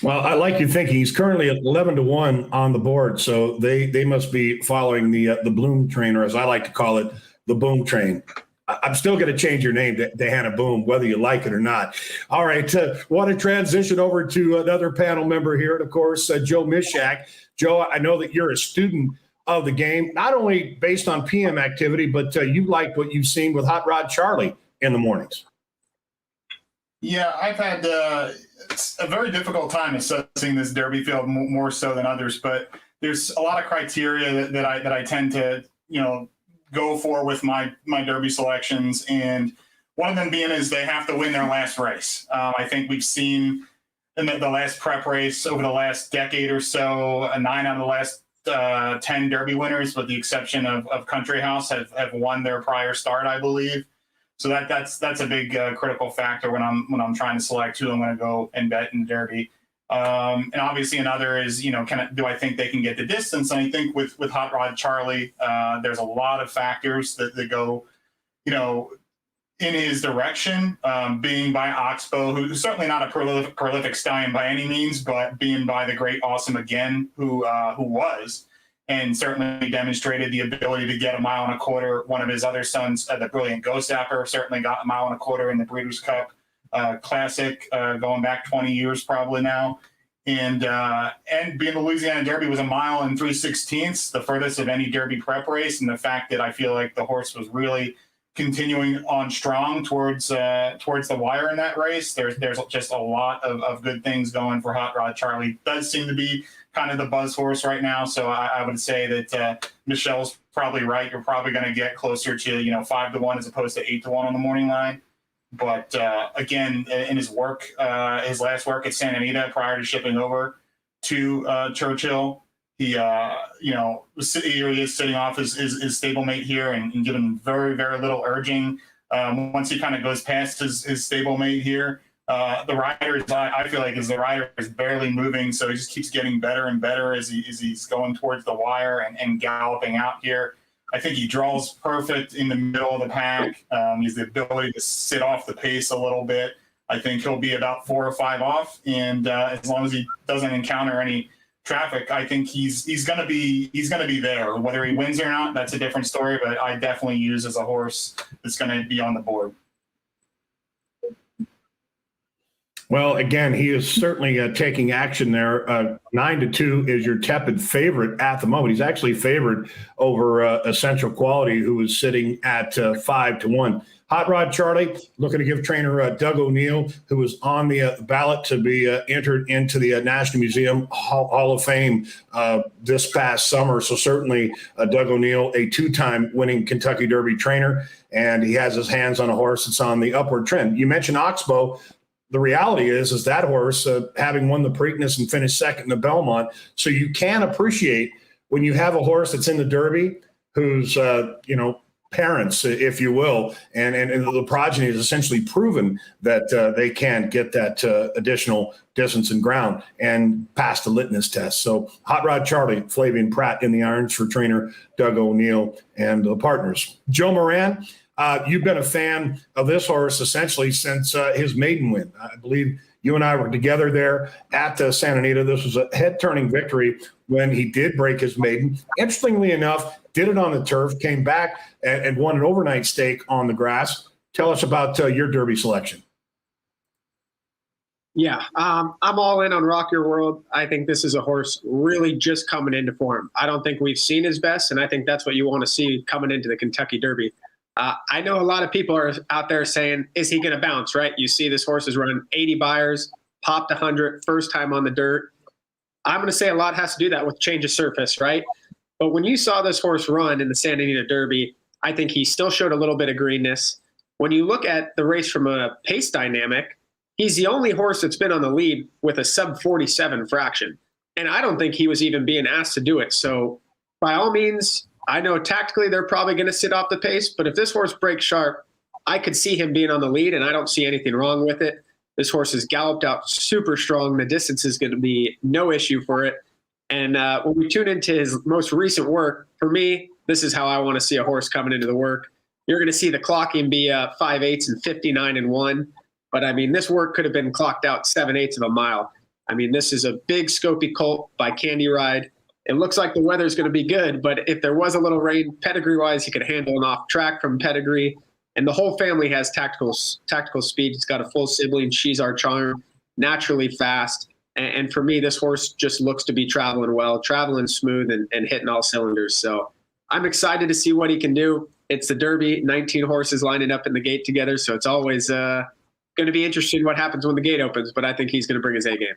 S1: Well, I like your thinking. He's currently at 11-1 on the board, so they must be following the Bloom train, or as I like to call it, the Boom train. I'm still going to change your name to Hannah Boom, whether you like it or not. All right. Want to transition over to another panel member here, and of course, Joe Mishak. Joe, I know that you're a student of the game, not only based on PM activity, but you like what you've seen with Hot Rod Charlie in the mornings.
S4: Yeah, I've had a very difficult time assessing this Derby field more so than others, but there's a lot of criteria that I tend to, go for with my Derby selections, and one of them being is they have to win their last race. I think we've seen in the last prep race over the last decade or so, 9 out of the last 10 Derby winners, with the exception of Country House, have won their prior start, I believe. So that's a big critical factor when I'm trying to select who I'm going to go and bet in Derby. And obviously another is, do I think they can get the distance? And I think with Hot Rod Charlie, there's a lot of factors that go, in his direction, being by Oxbow, who's certainly not a prolific stallion by any means, but being by the great Awesome Again, who was, and certainly demonstrated the ability to get 1.25 miles. One of his other sons, the Brilliant Ghost Zapper, certainly got 1.25 miles in the Breeders' Cup Classic, going back 20 years probably now. And being the Louisiana Derby was 1 mile and 3/16, the furthest of any Derby prep race. And the fact that I feel like the horse was really continuing on strong towards the wire in that race. There's just a lot of good things going for Hot Rod Charlie. Does seem to be kind of the buzz horse right now. So I would say that Michelle's probably right. You're probably going to get closer to 5-1 as opposed to 8-1 on the morning line. But again, in his last work at Santa Anita prior to shipping over to Churchill, he he is sitting off his stablemate here and given very, very little urging. Once he kind of goes past his stablemate here, the rider, I feel like, the rider is barely moving, so he just keeps getting better and better as he's going towards the wire and galloping out here. I think he draws perfect in the middle of the pack. He has the ability to sit off the pace a little bit. I think he'll be about 4 or 5 off, and as long as he doesn't encounter any traffic, I think he's going to be there. Whether he wins or not, that's a different story. But I definitely use as a horse that's going to be on the board.
S1: Well, again, he is certainly taking action there. 9-2 is your tepid favorite at the moment. He's actually favored over Essential Quality, who is sitting at 5-1. Hot Rod Charlie looking to give trainer Doug O'Neill, who was on the ballot to be entered into the National Museum Hall of Fame this past summer. So certainly Doug O'Neill, a 2-time winning Kentucky Derby trainer, and he has his hands on a horse that's on the upward trend. You mentioned Oxbow. The reality is that horse, having won the Preakness and finished second in the Belmont, so you can appreciate when you have a horse that's in the Derby who's, parents, if you will, and the progeny has essentially proven that they can get that additional distance and ground and pass the litmus test. So Hot Rod Charlie, Flavian Pratt in the irons for trainer Doug O'Neill and the partners. Joe Moran, you've been a fan of this horse essentially since his maiden win. I believe you and I were together there at Santa Anita. This was a head-turning victory when he did break his maiden. Interestingly enough, did it on the turf, came back and won an overnight stake on the grass. Tell us about your Derby selection.
S3: Yeah, I'm all in on Rock Your World. I think this is a horse really just coming into form. I don't think we've seen his best, and I think that's what you want to see coming into the Kentucky Derby. I know a lot of people are out there saying, is he going to bounce, right? You see this horse has run 80 buyers, popped 100, first time on the dirt. I'm going to say a lot has to do that with change of surface, right? But when you saw this horse run in the Santa Anita Derby, I think he still showed a little bit of greenness. When you look at the race from a pace dynamic, he's the only horse that's been on the lead with a sub 47 fraction. And I don't think he was even being asked to do it. So by all means, I know tactically they're probably going to sit off the pace, but if this horse breaks sharp, I could see him being on the lead, and I don't see anything wrong with it. This horse has galloped out super strong. The distance is going to be no issue for it. And when we tune into his most recent work, for me, this is how I want to see a horse coming into the work. You're going to see the clocking be 5/8 and 59 and 1. But I mean, this work could have been clocked out 7/8 of a mile. I mean, this is a big scopy colt by Candy Ride. It looks like the weather's going to be good, but if there was a little rain, pedigree-wise, he could handle an off track from pedigree. And the whole family has tactical speed. It's got a full sibling. She's our charm, naturally fast. And for me, this horse just looks to be traveling well, traveling smooth and hitting all cylinders. So I'm excited to see what he can do. It's the Derby, 19 horses lining up in the gate together. So it's always going to be interesting what happens when the gate opens, but I think he's going to bring his A game.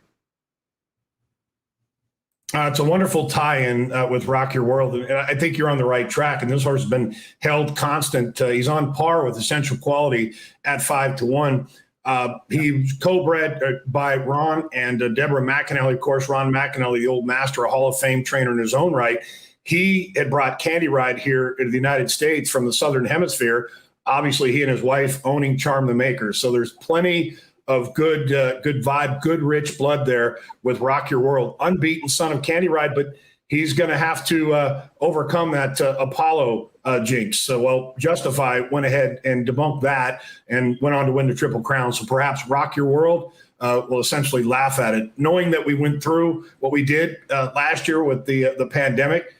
S1: It's a wonderful tie-in with Rock Your World. And I think you're on the right track. And this horse has been held constant. He's on par with Essential Quality at 5-1. He's co-bred by Ron and Deborah McAnally. Of course, Ron McAnally, the old master, a Hall of Fame trainer in his own right. He had brought Candy Ride here into the United States from the Southern Hemisphere. Obviously, he and his wife owning Charm the Maker. So there's plenty of good vibe, good rich blood there with Rock Your World. Unbeaten son of Candy Ride, but he's going to have to overcome that Apollo jinx. So, well, Justify went ahead and debunked that and went on to win the Triple Crown. So perhaps Rock Your World will essentially laugh at it. Knowing that we went through what we did last year with the pandemic,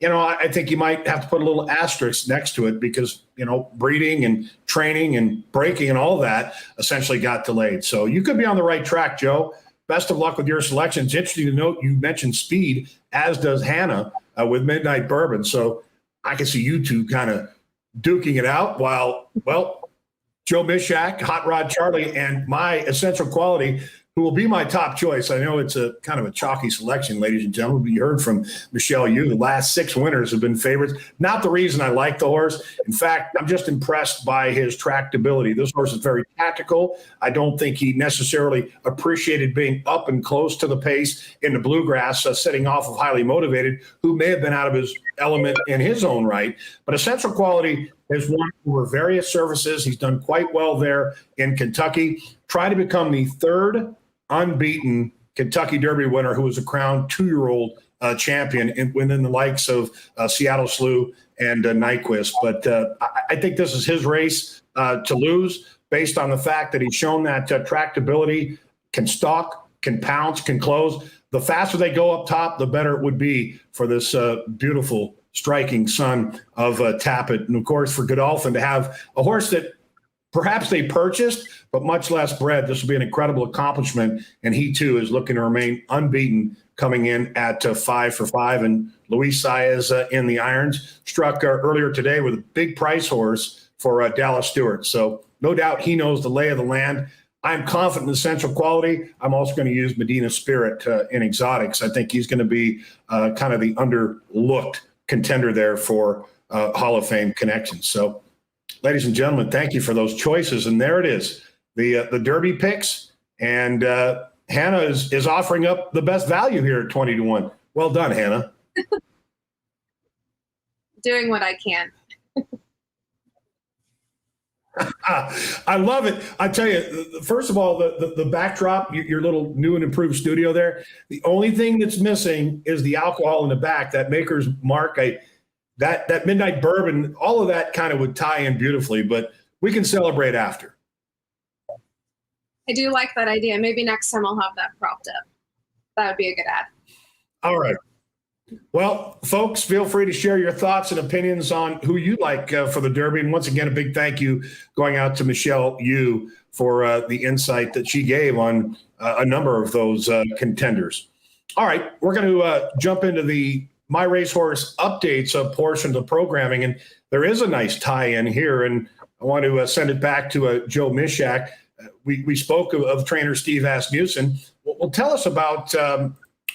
S1: you know, I think you might have to put a little asterisk next to it because, you know, breeding and training and breaking and all that essentially got delayed. So you could be on the right track, Joe. Best of luck with your selection. It's interesting to note you mentioned speed, as does Hannah with Midnight Bourbon. So I can see you two kind of duking it out while, well, Joe Mishak, Hot Rod Charlie, and my Essential Quality, who will be my top choice. I know it's a kind of a chalky selection, ladies and gentlemen, but you heard from Michelle Yu. The last 6 winners have been favorites. Not the reason I like the horse. In fact, I'm just impressed by his tractability. This horse is very tactical. I don't think he necessarily appreciated being up and close to the pace in the bluegrass, setting off of Highly Motivated, who may have been out of his element in his own right. But Essential Quality has won over various services. He's done quite well there in Kentucky. Tried to become the third unbeaten Kentucky Derby winner who was a crowned 2-year-old champion within the likes of Seattle Slew and Nyquist. But I think this is his race to lose based on the fact that he's shown that tractability, can stalk, can pounce, can close. The faster they go up top, the better it would be for this beautiful, striking son of Tappet. And, of course, for Godolphin to have a horse that perhaps they purchased, but much less bred. This will be an incredible accomplishment, and he too is looking to remain unbeaten, coming in at 5-5. And Luis Saez in the irons struck earlier today with a big price horse for Dallas Stewart. So no doubt he knows the lay of the land. I'm confident in Essential Quality. I'm also going to use Medina Spirit in exotics. I think he's going to be kind of the underlooked contender there for Hall of Fame connections. So, ladies and gentlemen, thank you for those choices. And there it is, the Derby picks. And Hannah is offering up the best value here at 20-1. Well done, Hannah.
S2: Doing what I can.
S1: I love it. I tell you, first of all, the backdrop, your little new and improved studio there, the only thing that's missing is the alcohol in the back, that Maker's Mark. That Midnight Bourbon, all of that kind of would tie in beautifully, but we can celebrate after.
S2: I do like that idea. Maybe next time I'll have that propped up. That would be a good ad.
S1: All right. Well, folks, feel free to share your thoughts and opinions on who you like for the Derby. And once again, a big thank you going out to Michelle Yu for the insight that she gave on a number of those contenders. All right, we're going to jump into the My Racehorse updates a portion of the programming, and there is a nice tie-in here. And I want to send it back to Joe Mishak. We spoke of trainer Steve Asmussen. Well, tell us about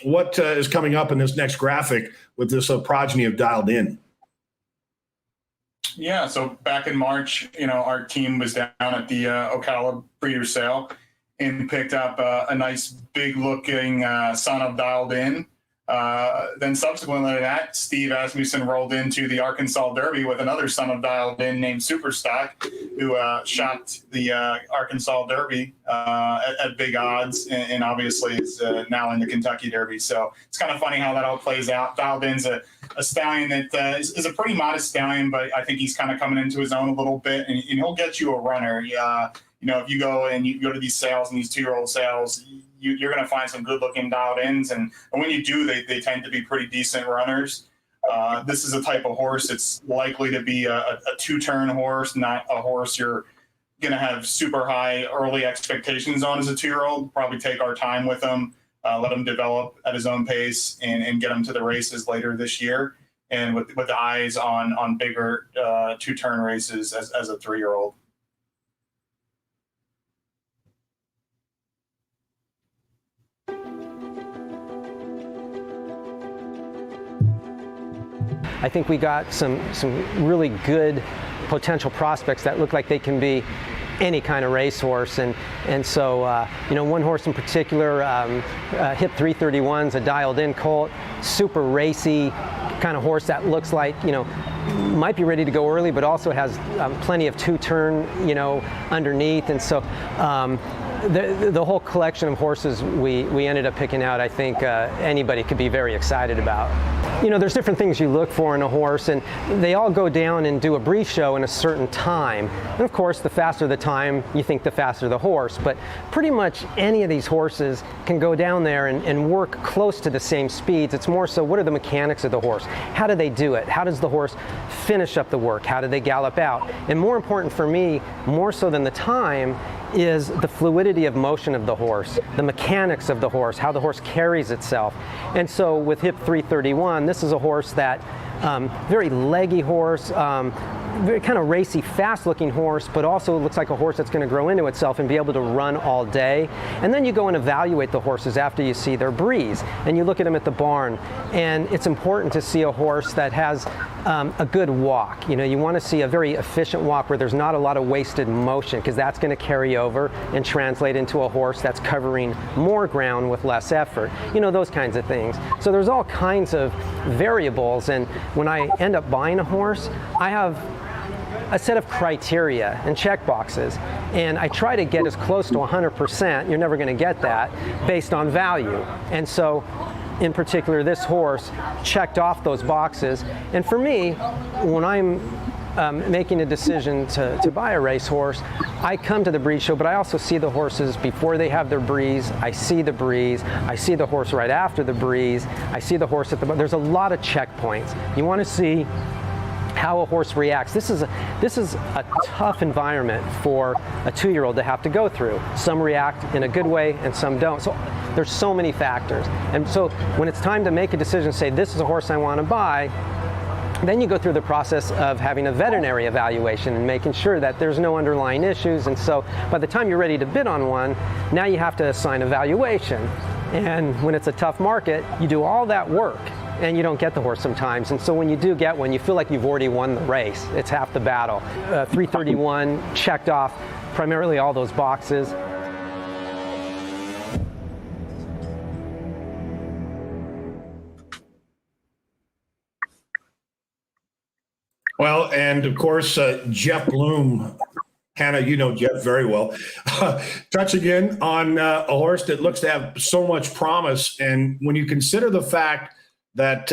S1: what is coming up in this next graphic with this progeny of Dialed In.
S4: Yeah, so back in March, our team was down at the Ocala breeder sale and picked up a nice big-looking son of Dialed In. Then subsequently to that, Steve Asmussen rolled into the Arkansas Derby with another son of Dialed In named Superstock, who shocked the Arkansas Derby at big odds, and obviously is now in the Kentucky Derby. So it's kind of funny how that all plays out. Dialed In's a stallion that is a pretty modest stallion, but I think he's kind of coming into his own a little bit, and he'll get you a runner. If you go and you go to these sales and these 2-year-old sales, you're going to find some good-looking Dialed Ins, and when you do, they tend to be pretty decent runners. This is a type of horse that's likely to be a 2-turn horse, not a horse you're going to have super high early expectations on as a 2-year-old. Probably take our time with him, let him develop at his own pace, and get him to the races later this year, and with the eyes on bigger 2-turn races as a 3-year-old.
S8: I think we got some really good potential prospects that look like they can be any kind of racehorse, and so one horse in particular, Hip 331's a Dialed In colt, super racy kind of horse that looks like might be ready to go early, but also has plenty of 2-turn underneath, and so the whole collection of horses we ended up picking out, I think anybody could be very excited about. There's different things you look for in a horse, and they all go down and do a brief show in a certain time. And of course, the faster the time, you think the faster the horse. But pretty much any of these horses can go down there and work close to the same speeds. It's more so, what are the mechanics of the horse? How do they do it? How does the horse finish up the work? How do they gallop out? And more important for me, more so than the time, is the fluidity of motion of the horse, the mechanics of the horse, how the horse carries itself. And so with Hip 331, this is a horse that, very leggy horse, very kind of racy, fast-looking horse, but also looks like a horse that's going to grow into itself and be able to run all day. And then you go and evaluate the horses after you see their breeze, and you look at them at the barn. And it's important to see a horse that has a good walk. You want to see a very efficient walk where there's not a lot of wasted motion, because that's going to carry over and translate into a horse that's covering more ground with less effort. Those kinds of things. So there's all kinds of variables, and when I end up buying a horse, I have a set of criteria and check boxes, and I try to get as close to 100%, you're never going to get that, based on value. And so in particular, this horse checked off those boxes. And for me, when I'm making a decision to buy a racehorse, I come to the breed show, but I also see the horses before they have their breeze. I see the breeze. I see the horse right after the breeze. I see the horse at the, there's a lot of checkpoints. You want to see how a horse reacts. This is a tough environment for a 2-year-old to have to go through. Some react in a good way and some don't. So there's so many factors. And so when it's time to make a decision, say this is a horse I want to buy, then you go through the process of having a veterinary evaluation and making sure that there's no underlying issues. And so by the time you're ready to bid on one, now you have to assign a valuation. And when it's a tough market, you do all that work and you don't get the horse sometimes. And so when you do get one, you feel like you've already won the race. It's half the battle. 331 checked off primarily all those boxes.
S1: Well, and of course, Jeff Bloom, Hannah, you know Jeff very well, touching in on a horse that looks to have so much promise. And when you consider the fact that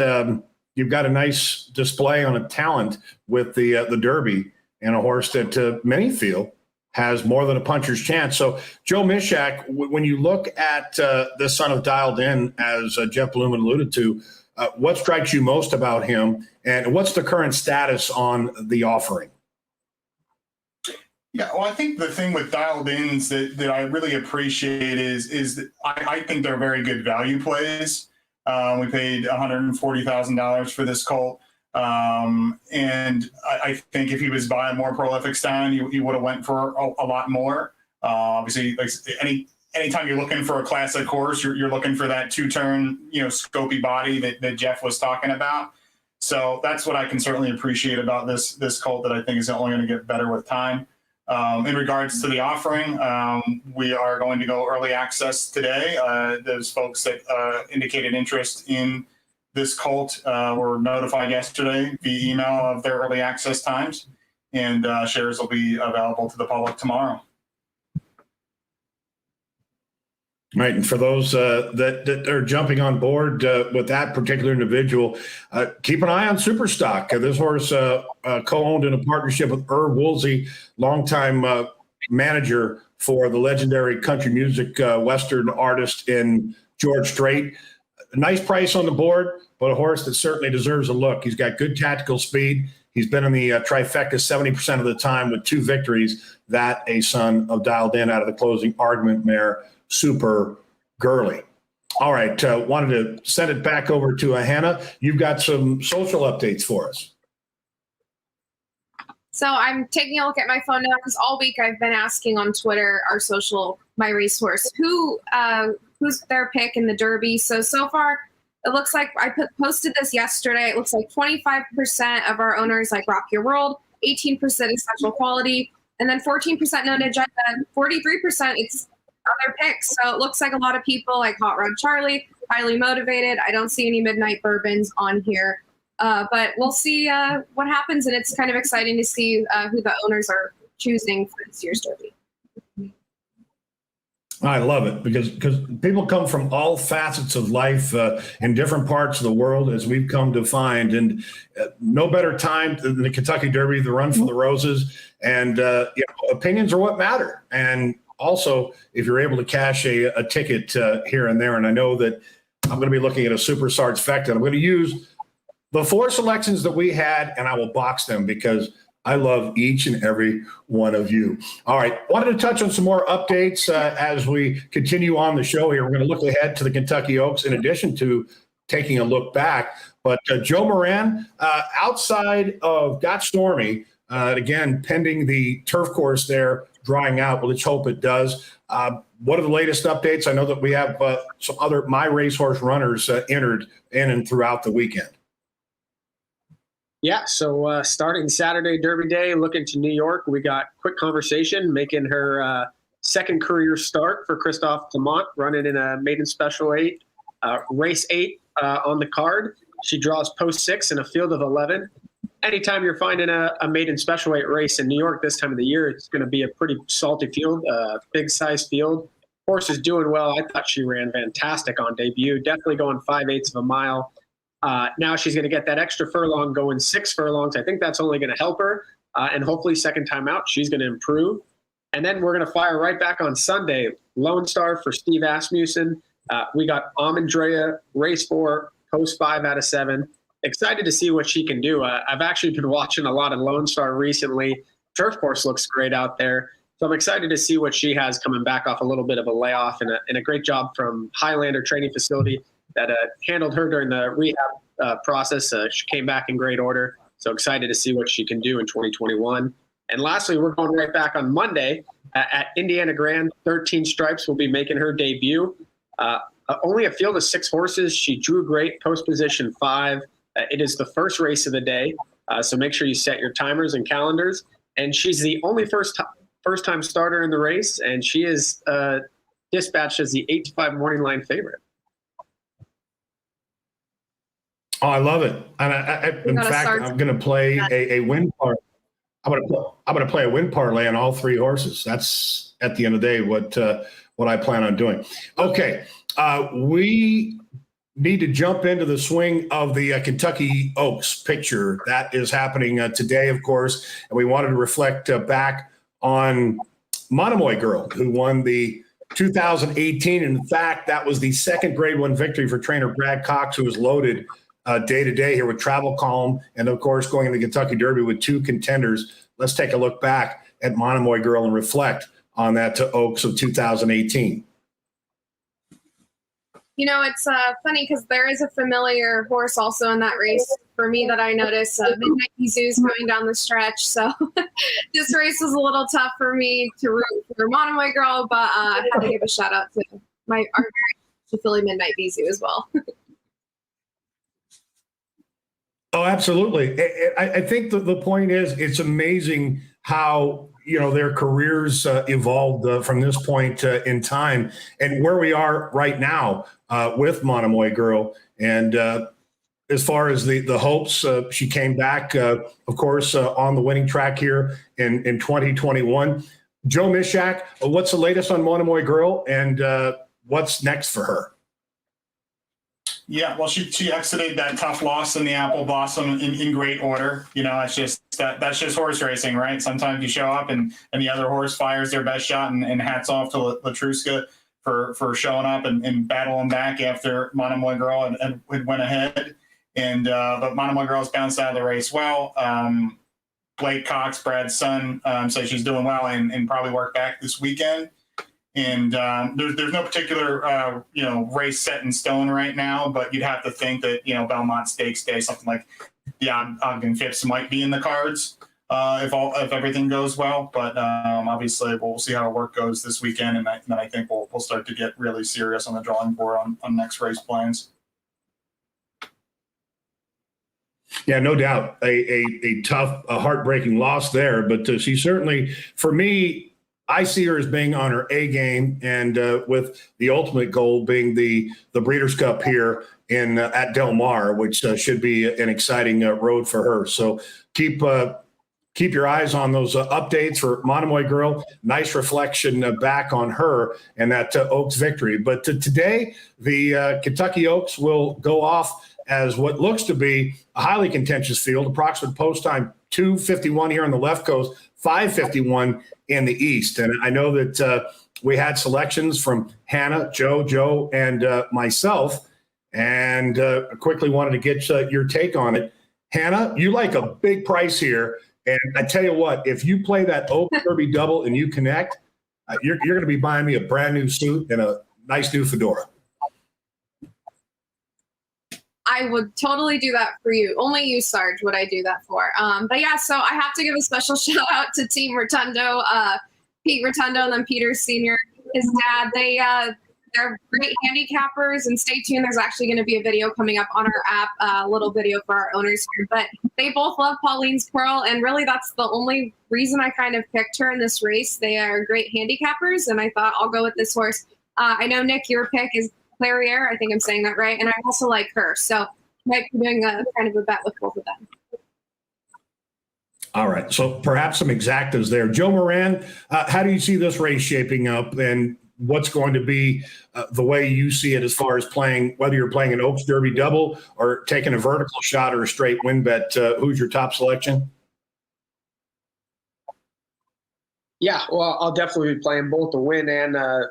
S1: you've got a nice display on a talent with the Derby, and a horse that many feel has more than a puncher's chance. So, Joe Mishak, when you look at the son of Dialed In, as Jeff Bloom alluded to, what strikes you most about him, and what's the current status on the offering?
S4: Yeah, well, I think the thing with Dialed Ins that I really appreciate is that I think they're very good value plays. We paid $140,000 for this colt. And I think if he was by a more prolific stallion, he would have went for a lot more. Obviously, like anytime you're looking for a classic horse, you're looking for that two-turn, scopy body that Jeff was talking about. So that's what I can certainly appreciate about this colt that I think is only going to get better with time. In regards to the offering, we are going to go early access today. Those folks that indicated interest in this colt were notified yesterday via email of their early access times, and shares will be available to the public tomorrow.
S1: Right, and for those that are jumping on board with that particular individual, keep an eye on Superstock. This horse co-owned in a partnership with Irv Woolsey, longtime manager for the legendary country music Western artist in George Strait. A nice price on the board, but a horse that certainly deserves a look. He's got good tactical speed. He's been in the trifecta 70% of the time with 2 victories. That a son of Dialed In out of the closing argument mare, Super Girly. All right, wanted to send it back over to Hannah. You've got some social updates for us.
S2: So I'm taking a look at my phone now because all week I've been asking on Twitter, our social, MyRacehorse, who's their pick in the Derby. So far, it looks like I posted this yesterday. It looks like 25% of our owners like Rock Your World, 18% Essential Quality, and then 14% Known Agenda, 43% it's other picks. So it looks like a lot of people like Hot Rod Charlie, highly motivated. I don't see any Midnight Bourbons on here. But we'll see what happens, and it's kind of exciting to see who the owners are choosing for this year's Derby.
S1: I love it because people come from all facets of life in different parts of the world, as we've come to find, and no better time than the Kentucky Derby, the Run for the Roses, and opinions are what matter. And also, if you're able to cash a ticket here and there, and I know that I'm going to be looking at a Super Sarge Fecta, I'm going to use the 4 selections that we had, and I will box them because I love each and every one of you. All right, wanted to touch on some more updates as we continue on the show here. We're going to look ahead to the Kentucky Oaks in addition to taking a look back. But Joe Moran, outside of Got Stormy, again, pending the turf course there drying out. Well, let's hope it does. What are the latest updates? I know that we have some other MyRacehorse runners entered in and throughout the weekend.
S3: Yeah, so starting Saturday Derby Day, looking to New York, we got Quick Conversation making her second career start for Christophe Clement, running in a maiden special 8, race 8 on the card. She draws post 6 in a field of 11. Anytime you're finding a maiden special 8 race in New York this time of the year, it's going to be a pretty salty field, big size field. Horse is doing well. I thought she ran fantastic on debut, definitely going 5/8 of a mile. Now she's going to get that extra furlong, going 6 furlongs. I think that's only going to help her. And hopefully second time out, she's going to improve. And then we're going to fire right back on Sunday. Lone Star for Steve Asmussen. We got Amandrea, race 4, post 5 out of 7. Excited to see what she can do. I've actually been watching a lot of Lone Star recently. Turf course looks great out there. So I'm excited to see what she has coming back off a little bit of a layoff, and a great job from Highlander Training Facility that handled her during the rehab process. She came back in great order. So excited to see what she can do in 2021. And lastly, we're going right back on Monday at Indiana Grand. 13 Stripes will be making her debut. Only a field of 6 horses. She drew great, post position 5. It is the first race of the day. So make sure you set your timers and calendars. And she's the only first-time starter in the race, and she is dispatched as the 8-5 morning line favorite.
S1: Oh, I love it. And in fact, I'm going to play a win parlay. I'm going to play a win parlay on all 3 horses. That's at the end of the day what I plan on doing. Okay, we need to jump into the swing of the Kentucky Oaks picture that is happening today, of course, and we wanted to reflect back on Monomoy Girl, who won the 2018. In fact, that was the second Grade 1 victory for trainer Brad Cox, who was loaded day to day here with Travel Calm, and of course going in the Kentucky Derby with 2 contenders. Let's take a look back at Monomoy Girl and reflect on that to Oaks of 2018.
S2: You know, it's funny because there is a familiar horse also in that race for me that I noticed. Midnight Mizu's coming down the stretch. So this race was a little tough for me to root for Monomoy Girl, but I had to give a shout out to our Philly Midnight Mizu as well.
S1: Oh, absolutely. I think the point is it's amazing how, you know, their careers evolved from this point in time and where we are right now with Monomoy Girl. And as far as the hopes, she came back, of course, on the winning track here in 2021. Joe Mishak, what's the latest on Monomoy Girl and what's next for her?
S4: Yeah, well, she exited that tough loss in the Apple Blossom in great order. You know, that's just horse racing, right? Sometimes you show up and the other horse fires their best shot, and hats off to Latruska for showing up and battling back after Monomoy Girl and went ahead. And but Monomoy Girl's bounced out of the race well. Blake Cox, Brad's son, says she's doing well and probably work back this weekend. And there's no particular, race set in stone right now, but you'd have to think that, Belmont Stakes Day, something like the Ogden Phipps might be in the cards if everything goes well. But obviously, we'll see how our work goes this weekend, and then I think we'll start to get really serious on the drawing board on next race plans.
S1: Yeah, no doubt. A tough, heartbreaking loss there, but she certainly, for me, I see her as being on her A game, and with the ultimate goal being the Breeders' Cup here at Del Mar, which should be an exciting road for her. So keep your eyes on those updates for Monomoy Girl. Nice reflection back on her and that Oaks victory. But today, the Kentucky Oaks will go off as what looks to be a highly contentious field. Approximate post time 2:51 here on the left coast, 5:51 in the east. And I know that we had selections from Hannah, Joe, and myself, and quickly wanted to get your take on it. Hannah, you like a big price here. And I tell you what, if you play that Oak Derby double and you connect, you're going to be buying me a brand new suit and a nice new fedora.
S2: I would totally do that for you. Only you, Sarge, would I do that for. But yeah, so I have to give a special shout out to Team Rotundo, Pete Rotundo, and then Peter Sr., his dad. They're great handicappers, and stay tuned. There's actually going to be a video coming up on our app, a little video for our owners here. But they both love Pauline's Pearl, and really that's the only reason I kind of picked her in this race. They are great handicappers, and I thought I'll go with this horse. I know, Nick, your pick is Clairiere. I think I'm saying that right. And I also like her. So might be doing a kind of a bet with both of them.
S1: All right. So perhaps some exactas there. Joe Moran, how do you see this race shaping up, and what's going to be the way you see it as far as playing, whether you're playing an Oaks Derby double or taking a vertical shot or a straight win bet? Who's your top selection?
S3: Yeah, well, I'll definitely be playing both the win and the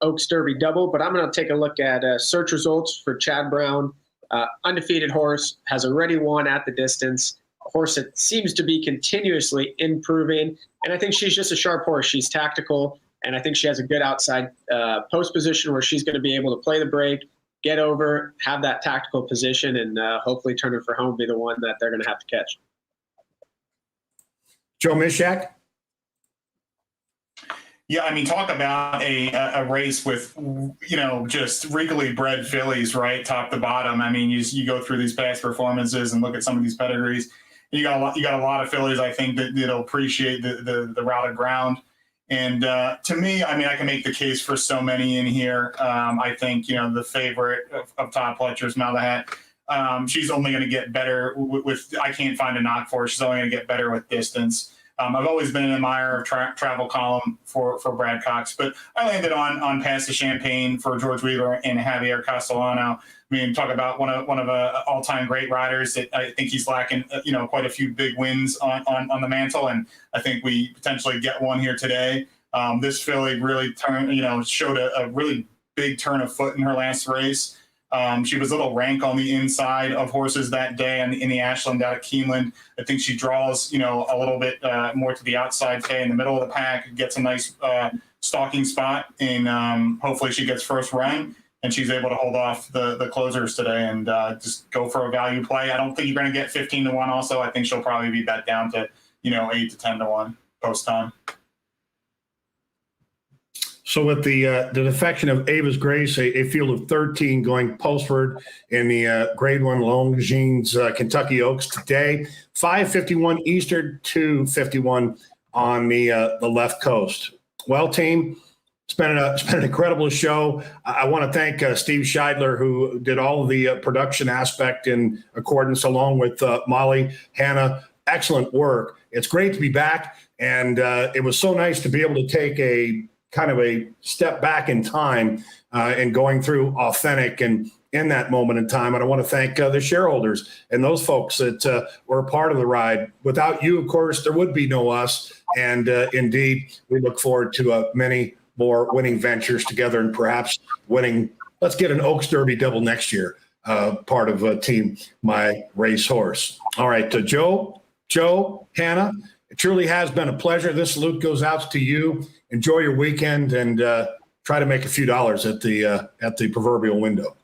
S3: Oaks Derby double, but I'm going to take a look at search results for Chad Brown. Undefeated horse, has already won at the distance. A horse that seems to be continuously improving, and I think she's just a sharp horse. She's tactical, and I think she has a good outside post position where she's going to be able to play the break, get over, have that tactical position, and hopefully turn her for home, be the one that they're going to have to catch.
S1: Joe Mishak?
S4: Yeah, I mean, talk about a race with, just regally bred fillies, right, top to bottom. I mean, you go through these past performances and look at some of these pedigrees. You got a lot of fillies, I think, that'll appreciate the routed ground. And to me, I mean, I can make the case for so many in here. I think, the favorite of Todd Pletcher's Malahat. She's only going to get better with I can't find a knock for her. She's only going to get better with distance. I've always been an admirer of travel column for Brad Cox, but I landed on Pass the Champagne for George Wheeler and Javier Castellano. I mean, talk about one of all-time great riders that I think he's lacking, quite a few big wins on the mantle, and I think we potentially get one here today. This filly really showed a really big turn of foot in her last race. She was a little rank on the inside of horses that day in the Ashland out of Keeneland. I think she draws, a little bit more to the outside today in the middle of the pack, gets a nice stalking spot, and hopefully she gets first run. and she's able to hold off the closers today and just go for a value play. I don't think you're going to get 15-1 also. I think she'll probably be bet down to, 8 to 10-1 post time.
S1: So with the defection of Ava's Grace, a field of 13 going postward in the Grade 1 Longines Kentucky Oaks today, 5:51 Eastern, 2:51 on the left coast. Well, team, it's been an incredible show. I want to thank Steve Scheidler, who did all of the production aspect in accordance, along with Molly, Hannah. Excellent work. It's great to be back, and it was so nice to be able to take a kind of a step back in time and going through authentic and in that moment in time. And I want to thank the shareholders and those folks that were a part of the ride. Without you, of course, there would be no us. And indeed, we look forward to many more winning ventures together and perhaps winning. Let's get an Oaks Derby double next year, part of Team My Racehorse. All right, Joe, Hannah, it truly has been a pleasure. This salute goes out to you. Enjoy your weekend and try to make a few dollars at the proverbial window.